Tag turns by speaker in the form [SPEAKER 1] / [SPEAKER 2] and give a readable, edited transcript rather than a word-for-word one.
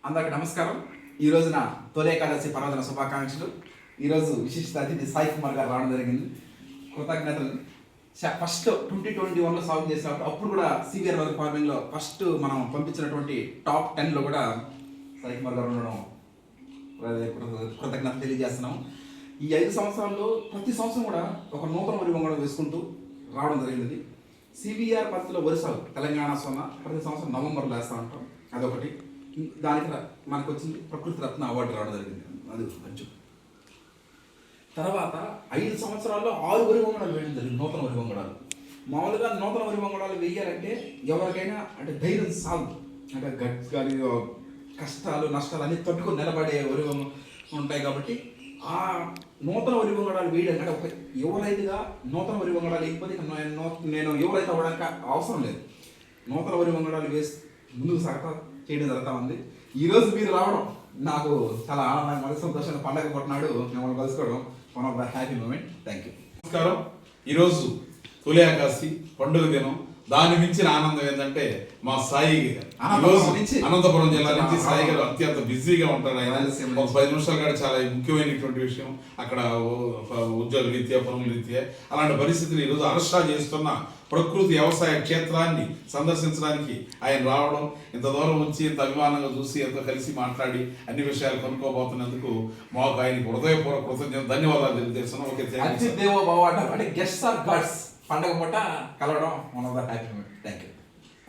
[SPEAKER 1] అందరికి నమస్కారం. ఈ రోజున తొలి ఏకాదశి పర్వదిన శుభాకాంక్షలు. ఈరోజు విశిష్ట అతిథి సాయి కుమార్ గారు రావడం జరిగింది. కృతజ్ఞతలు. ఫస్ట్ 2021లో సాగు చేసినప్పుడు అప్పుడు కూడా సివిఆర్ వర్క్ ఫార్మింగ్లో ఫస్ట్ మనం పంపించినటువంటి టాప్ 10లో కూడా సాయి కుమార్ గారు ఉండడం కృతజ్ఞత తెలియజేస్తున్నాం. ఈ 5 సంవత్సరాల్లో ప్రతి సంవత్సరం కూడా ఒక నూతన వరి వంగడం వేసుకుంటూ రావడం జరిగింది. సివిఆర్ పద్ధతిలో వరి సాగు తెలంగాణ సొన్న ప్రతి సంవత్సరం నవంబర్లో వేస్తూ ఉంటాం. అదొకటి. దానికి మనకు వచ్చింది ప్రకృతి రత్న అవార్డు రావడం జరిగింది. అది మంచి. తర్వాత 5 సంవత్సరాల్లో 6 వరి వంగడాలు వేయడం జరిగింది. నూతన వరి వంగడాలు. మామూలుగా నూతన వరి వంగడాలు వేయాలంటే ఎవరికైనా అంటే ధైర్యం సాగు అంటే గట్స్ కానీ కష్టాలు నష్టాలు అన్ని తట్టుకొని నిలబడే వరి ఉంటాయి. కాబట్టి ఆ నూతన వరి వంగడాలు వేయడం అంటే ఒక యువ రైతుగా నూతన వరి వంగడాలు వేయకపోతే నేను యువ రైతు అవ్వడానికి అవసరం లేదు. నూతన వరి వంగడాలు వేసి ముందుకు చేయడం జరుగుతూ ఉంది. ఈరోజు మీరు రావడం నాకు చాలా ఆనందంగా మరి సంతోషంగా పండగ కొట్టినాడు మిమ్మల్ని కలుసుకోవడం one of the happy moment. Thank you.
[SPEAKER 2] నమస్కారం. ఈరోజు తొలి ఏకాదశి పండుగ దినం. దాని మించిన ఆనందం ఏంటంటే మా సాయి అనంతపురం జిల్లా నుంచి సాయి గారు అత్యంత బిజీగా ఉంటాడు. ఆయన ఒక 10 నిమిషాలు కూడా చాలా ముఖ్యమైనటువంటి విషయం అక్కడ ఉద్యోగ రీత్యా పనుల రీత్యా అలాంటి పరిస్థితులు ఈరోజు అరెస్టా చేస్తున్న ప్రకృతి వ్యవసాయ క్షేత్రాన్ని సందర్శించడానికి ఆయన రావడం, ఇంత దూరం వచ్చి ఇంత అభిమానంగా చూసి ఎంతో కలిసి మాట్లాడి అన్ని విషయాలు కనుక్కోబోతున్నందుకు మాకు ఆయనకు హృదయపూర్వక కృతజ్ఞత ధన్యవాదాలు తెలియజేస్తున్నాం.
[SPEAKER 1] ఓకే, దేవో బావ అంటే గెస్ట్స్ ఆర్ గాడ్స్ పండగ పూట కలవడం one of the happy moment. Thank you.